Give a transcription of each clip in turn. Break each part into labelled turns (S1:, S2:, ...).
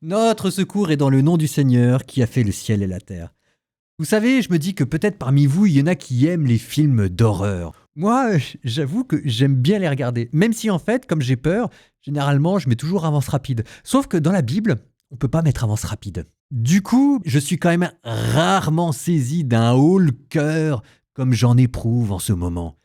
S1: Notre secours est dans le nom du Seigneur qui a fait le ciel et la terre. Vous savez, je me dis que peut-être parmi vous, il y en a qui aiment les films d'horreur. Moi, j'avoue que j'aime bien les regarder. Même si en fait, comme j'ai peur, généralement, je mets toujours avance rapide. Sauf que dans la Bible, on peut pas mettre avance rapide. Du coup, je suis quand même rarement saisi d'un haut-le-cœur comme j'en éprouve en ce moment.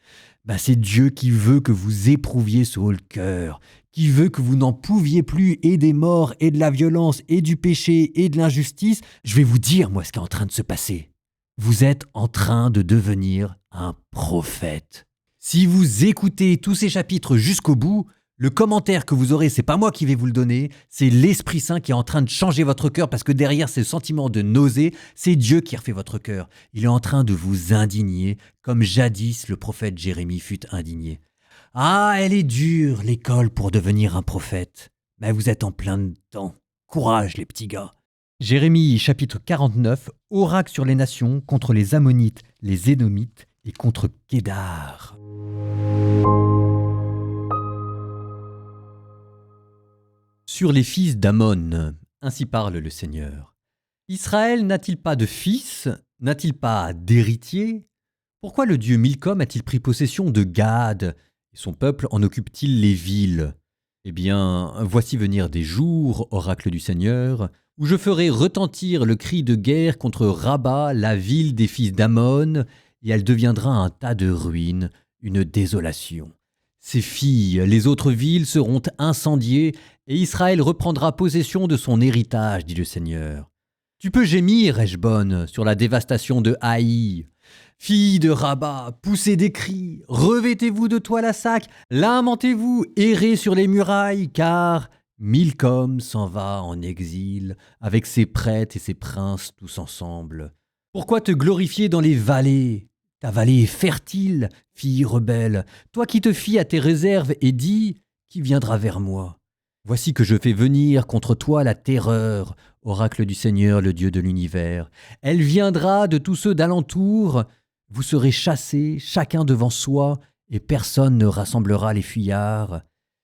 S1: C'est Dieu qui veut que vous éprouviez ce haut-le-cœur, qui veut que vous n'en pouviez plus et des morts et de la violence et du péché et de l'injustice. Je vais vous dire, moi, ce qui est en train de se passer. Vous êtes en train de devenir un prophète. Si vous écoutez tous ces chapitres jusqu'au bout, le commentaire que vous aurez, c'est pas moi qui vais vous le donner, c'est l'Esprit Saint qui est en train de changer votre cœur parce que derrière ce sentiment de nausée, c'est Dieu qui refait votre cœur. Il est en train de vous indigner comme jadis le prophète Jérémie fut indigné. Ah, elle est dure l'école pour devenir un prophète. Mais vous êtes en plein dedans. Courage les petits gars. Jérémie chapitre 49, oracle sur les nations contre les Ammonites, les Édomites et contre Kédar. Sur les fils d'Ammon, ainsi parle le Seigneur. Israël n'a-t-il pas de fils? N'a-t-il pas d'héritier? Pourquoi le dieu Milcom a-t-il pris possession de Gad? Et son peuple en occupe-t-il les villes? Eh bien, voici venir des jours, oracle du Seigneur, où je ferai retentir le cri de guerre contre Rabat, la ville des fils d'Ammon, et elle deviendra un tas de ruines, une désolation. Ses filles, les autres villes, seront incendiées, et Israël reprendra possession de son héritage, dit le Seigneur. Tu peux gémir, Heshbon, sur la dévastation de Haï. Filles de Rabat, poussez des cris, revêtez-vous de toile à sac, lamentez-vous, errez sur les murailles, car Milcom s'en va en exil, avec ses prêtres et ses princes tous ensemble. Pourquoi te glorifier dans les vallées? Ta vallée est fertile, fille rebelle, toi qui te fies à tes réserves et dis, qui viendra vers moi? Voici que je fais venir contre toi la terreur, oracle du Seigneur, le Dieu de l'univers. Elle viendra de tous ceux d'alentour. Vous serez chassés, chacun devant soi, et personne ne rassemblera les fuyards.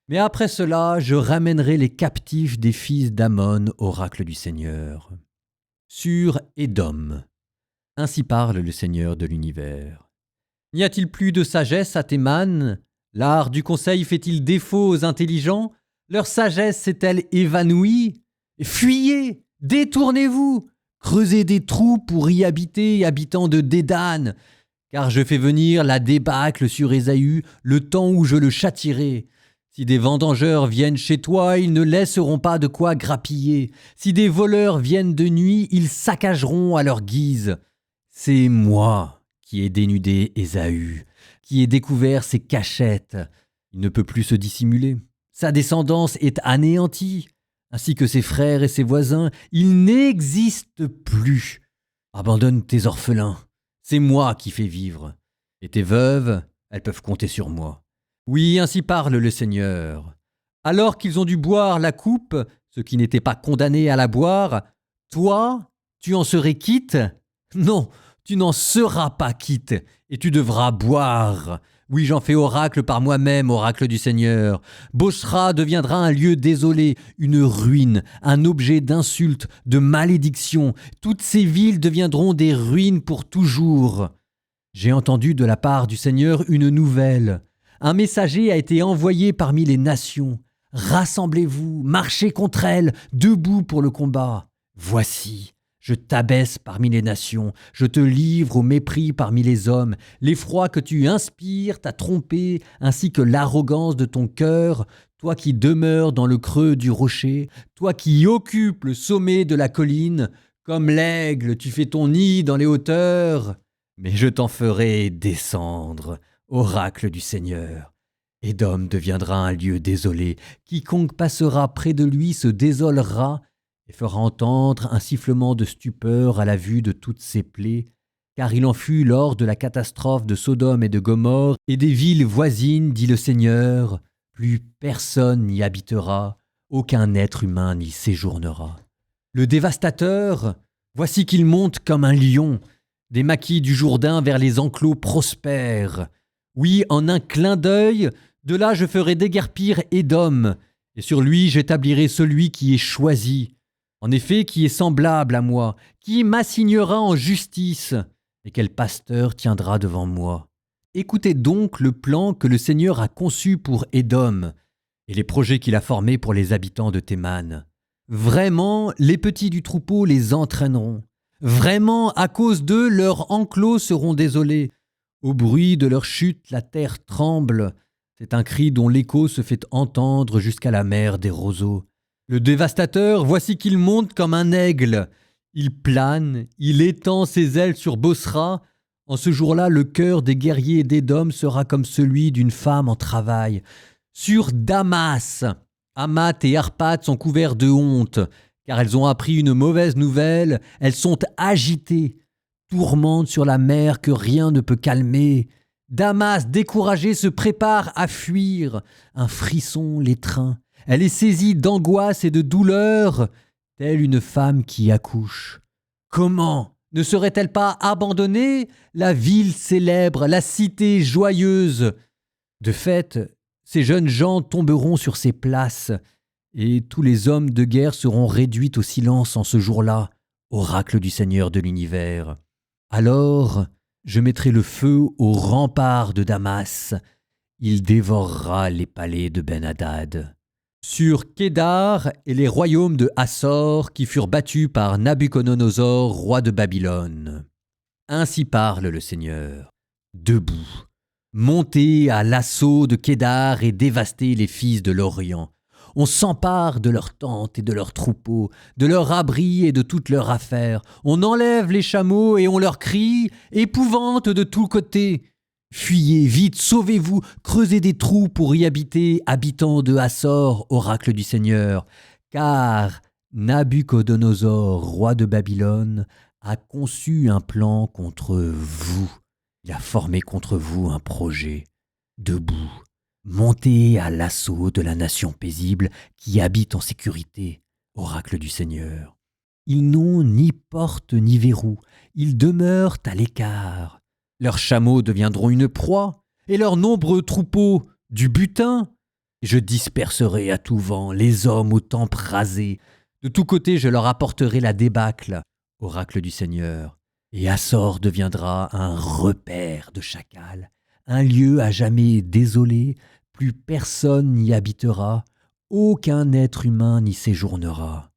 S1: Mais après cela, je ramènerai les captifs des fils d'Ammon, oracle du Seigneur. Sur Édom, ainsi parle le Seigneur de l'univers. N'y a-t-il plus de sagesse à Théman? L'art du conseil fait-il défaut aux intelligents? Leur sagesse s'est-elle évanouie? Fuyez, détournez-vous, creusez des trous pour y habiter, habitants de Dédan, car je fais venir la débâcle sur Ésaü, le temps où je le châtierai. Si des vendangeurs viennent chez toi, ils ne laisseront pas de quoi grappiller. Si des voleurs viennent de nuit, ils saccageront à leur guise. C'est moi qui ai dénudé Ésaü, qui ai découvert ses cachettes. Il ne peut plus se dissimuler. Sa descendance est anéantie, ainsi que ses frères et ses voisins. Il n'existe plus. Abandonne tes orphelins. C'est moi qui fais vivre. Et tes veuves, elles peuvent compter sur moi. Oui, ainsi parle le Seigneur. Alors qu'ils ont dû boire la coupe, ceux qui n'étaient pas condamnés à la boire, toi, tu en serais quitte? Non, tu n'en seras pas quitte, et tu devras boire. Oui, j'en fais oracle par moi-même, oracle du Seigneur. Bosra deviendra un lieu désolé, une ruine, un objet d'insulte, de malédiction. Toutes ces villes deviendront des ruines pour toujours. J'ai entendu de la part du Seigneur une nouvelle. Un messager a été envoyé parmi les nations. Rassemblez-vous, marchez contre elles, debout pour le combat. Voici, je t'abaisse parmi les nations, je te livre au mépris parmi les hommes. L'effroi que tu inspires t'a trompé, ainsi que l'arrogance de ton cœur, toi qui demeures dans le creux du rocher, toi qui occupes le sommet de la colline. Comme l'aigle, tu fais ton nid dans les hauteurs. Mais je t'en ferai descendre, oracle du Seigneur. Édom deviendra un lieu désolé. Quiconque passera près de lui se désolera et fera entendre un sifflement de stupeur à la vue de toutes ses plaies, car il en fut lors de la catastrophe de Sodome et de Gomorrhe et des villes voisines, dit le Seigneur. Plus personne n'y habitera, aucun être humain n'y séjournera. Le dévastateur, voici qu'il monte comme un lion, des maquis du Jourdain vers les enclos prospères. Oui, en un clin d'œil, de là je ferai déguerpir Édom, et sur lui j'établirai celui qui est choisi. En effet, qui est semblable à moi? Qui m'assignera en justice? Et quel pasteur tiendra devant moi? Écoutez donc le plan que le Seigneur a conçu pour Édom et les projets qu'il a formés pour les habitants de Théman. Vraiment, les petits du troupeau les entraîneront. Vraiment, à cause d'eux, leurs enclos seront désolés. Au bruit de leur chute, la terre tremble. C'est un cri dont l'écho se fait entendre jusqu'à la mer des roseaux. Le dévastateur, voici qu'il monte comme un aigle. Il plane, il étend ses ailes sur Bosra. En ce jour-là, le cœur des guerriers d'Édom sera comme celui d'une femme en travail. Sur Damas, Hamath et Arpad sont couverts de honte, car elles ont appris une mauvaise nouvelle. Elles sont agitées, tourmentent sur la mer que rien ne peut calmer. Damas, découragée, se prépare à fuir. Un frisson l'étreint. Elle est saisie d'angoisse et de douleur, telle une femme qui accouche. Comment ne serait-elle pas abandonnée, la ville célèbre, la cité joyeuse? De fait, ces jeunes gens tomberont sur ces places, et tous les hommes de guerre seront réduits au silence en ce jour-là, oracle du Seigneur de l'univers. Alors, je mettrai le feu aux remparts de Damas. Il dévorera les palais de Ben-Hadad. Sur Kédar et les royaumes de Hassor qui furent battus par Nabuchodonosor, roi de Babylone. Ainsi parle le Seigneur. Debout, montez à l'assaut de Kédar et dévastez les fils de l'Orient. On s'empare de leurs tentes et de leurs troupeaux, de leurs abris et de toutes leurs affaires. On enlève les chameaux et on leur crie « Épouvante de tous côtés !» Fuyez, vite, sauvez-vous, creusez des trous pour y habiter, habitants de Hassor, oracle du Seigneur. Car Nabuchodonosor, roi de Babylone, a conçu un plan contre vous. Il a formé contre vous un projet. Debout, montez à l'assaut de la nation paisible qui habite en sécurité, oracle du Seigneur. Ils n'ont ni porte ni verrou, ils demeurent à l'écart. Leurs chameaux deviendront une proie, et leurs nombreux troupeaux du butin. Je disperserai à tout vent les hommes aux tempes rasées. De tous côtés, je leur apporterai la débâcle, oracle du Seigneur. Et Hassor deviendra un repère de chacals, un lieu à jamais désolé. Plus personne n'y habitera, aucun être humain n'y séjournera.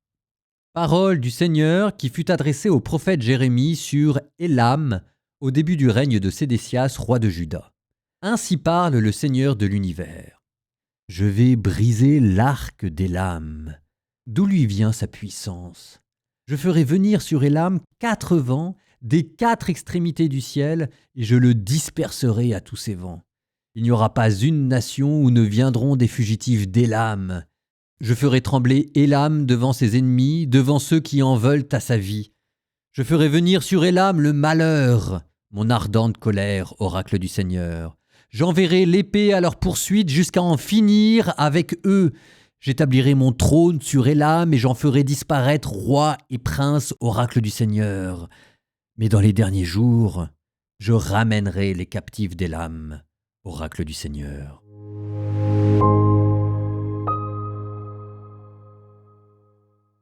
S1: Parole du Seigneur qui fut adressée au prophète Jérémie sur Élam, au début du règne de Sédécias, roi de Juda. Ainsi parle le Seigneur de l'univers. Je vais briser l'arc d'Élam. D'où lui vient sa puissance? Je ferai venir sur Élam 4 vents des 4 extrémités du ciel, et je le disperserai à tous ces vents. Il n'y aura pas une nation où ne viendront des fugitifs d'Élam. Je ferai trembler Élam devant ses ennemis, devant ceux qui en veulent à sa vie. Je ferai venir sur Élam le malheur, mon ardente colère, oracle du Seigneur. J'enverrai l'épée à leur poursuite jusqu'à en finir avec eux. J'établirai mon trône sur Élam et j'en ferai disparaître roi et prince, oracle du Seigneur. Mais dans les derniers jours, je ramènerai les captifs d'Élam, oracle du Seigneur.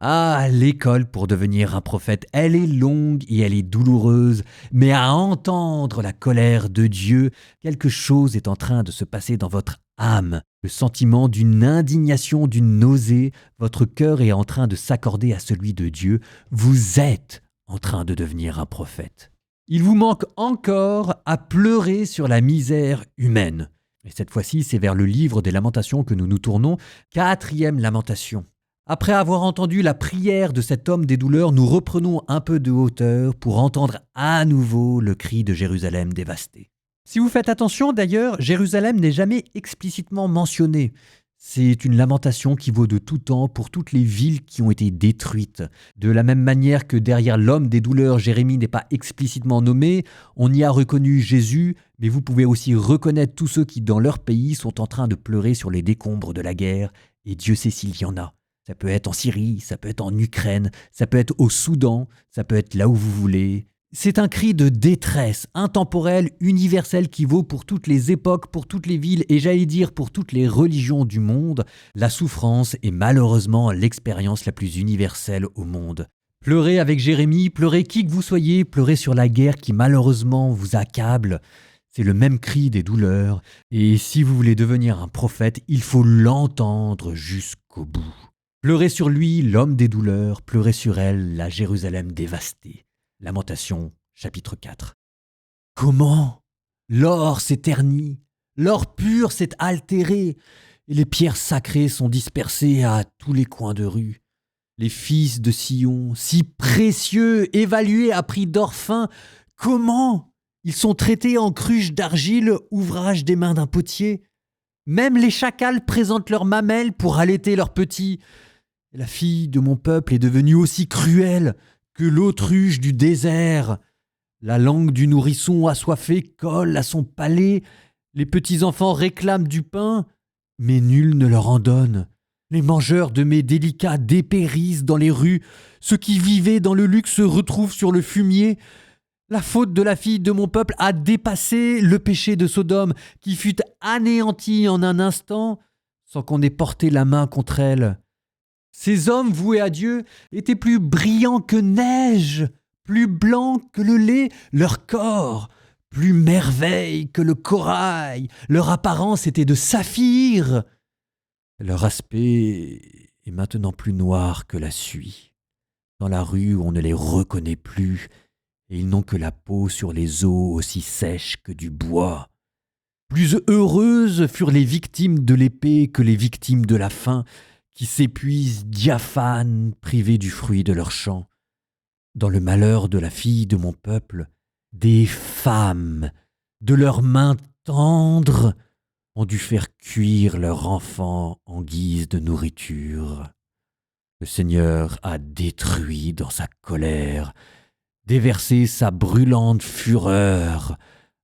S1: Ah, l'école pour devenir un prophète, elle est longue et elle est douloureuse, mais à entendre la colère de Dieu, quelque chose est en train de se passer dans votre âme. Le sentiment d'une indignation, d'une nausée, votre cœur est en train de s'accorder à celui de Dieu. Vous êtes en train de devenir un prophète. Il vous manque encore à pleurer sur la misère humaine. Et cette fois-ci, c'est vers le livre des Lamentations que nous nous tournons, 4e lamentation. Après avoir entendu la prière de cet homme des douleurs, nous reprenons un peu de hauteur pour entendre à nouveau le cri de Jérusalem dévastée. Si vous faites attention d'ailleurs, Jérusalem n'est jamais explicitement mentionnée. C'est une lamentation qui vaut de tout temps pour toutes les villes qui ont été détruites. De la même manière que derrière l'homme des douleurs, Jérémie n'est pas explicitement nommé, on y a reconnu Jésus, mais vous pouvez aussi reconnaître tous ceux qui dans leur pays sont en train de pleurer sur les décombres de la guerre, et Dieu sait s'il y en a. Ça peut être en Syrie, ça peut être en Ukraine, ça peut être au Soudan, ça peut être là où vous voulez. C'est un cri de détresse, intemporel, universel qui vaut pour toutes les époques, pour toutes les villes et j'allais dire pour toutes les religions du monde. La souffrance est malheureusement l'expérience la plus universelle au monde. Pleurez avec Jérémie, pleurez qui que vous soyez, pleurez sur la guerre qui malheureusement vous accable. C'est le même cri des douleurs et si vous voulez devenir un prophète, il faut l'entendre jusqu'au bout. Pleurez sur lui, l'homme des douleurs, pleurez sur elle, la Jérusalem dévastée. Lamentation, chapitre 4. Comment l'or s'est terni, l'or pur s'est altéré, et les pierres sacrées sont dispersées à tous les coins de rue. Les fils de Sion, si précieux, évalués à prix d'or fin, comment ils sont traités en cruches d'argile, ouvrage des mains d'un potier. Même les chacals présentent leurs mamelles pour allaiter leurs petits. La fille de mon peuple est devenue aussi cruelle que l'autruche du désert. La langue du nourrisson assoiffé colle à son palais. Les petits-enfants réclament du pain, mais nul ne leur en donne. Les mangeurs de mets délicats dépérissent dans les rues. Ceux qui vivaient dans le luxe se retrouvent sur le fumier. La faute de la fille de mon peuple a dépassé le péché de Sodome, qui fut anéanti en un instant, sans qu'on ait porté la main contre elle. Ces hommes voués à Dieu étaient plus brillants que neige, plus blancs que le lait, leur corps, plus merveille que le corail, leur apparence était de saphir. Leur aspect est maintenant plus noir que la suie. Dans la rue, on ne les reconnaît plus, et ils n'ont que la peau sur les os aussi sèche que du bois. Plus heureuses furent les victimes de l'épée que les victimes de la faim, qui s'épuisent diaphanes, privés du fruit de leur champ. Dans le malheur de la fille de mon peuple, des femmes, de leurs mains tendres, ont dû faire cuire leur enfant en guise de nourriture. Le Seigneur a détruit dans sa colère, déversé sa brûlante fureur,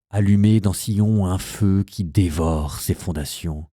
S1: allumé dans Sion un feu qui dévore ses fondations.